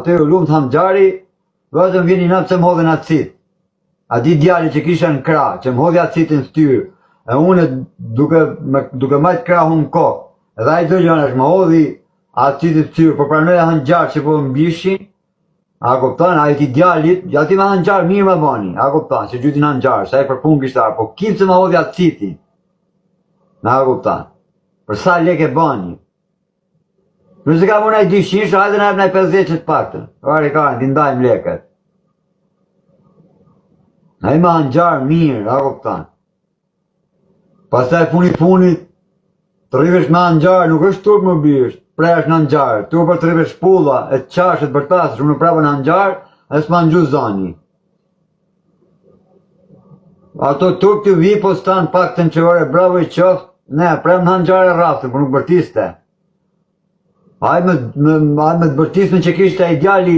Atë u lumt Hanxhari, vetëm vini natë që më hodhen acit. A di djali që kisha në krah, që më hodhi acitin ftyrë, e unë duke majt krahun në kokë, edhe ai do gjanash më hodhi acitin ftyrë, po pranoja Hanxhar që po mbishin, a kupton, ai ti djalit, ja ti me Hanxhar mirë më bani, a kupton, që gjytin Hanxhar, sa i për punë kishtar, po kim që më hodhi acitin, a kupton, për sa lek e bani. Nëse ka më nëjë 200, hajde në ebë nëjë 50 që të paktën. Vari ka, ti ndajmë leket. A i ma Hanxhar mirë, a kuptan. Pastaj punit, të rrivesh me Hanxhar, nuk është turp më birë, presh në Hanxhar, turpër të rrivesh shpulla, e të qashe të bërtasë, shumë në prapë në Hanxhar, e s'ma në gjuzë zani. Ato turp të vi, po stanë paktën që vore bravo i qoftë, ne, prem në Hanxhar e raftë, për nuk bërtiste. Ajme të bërtisme që kishte e djali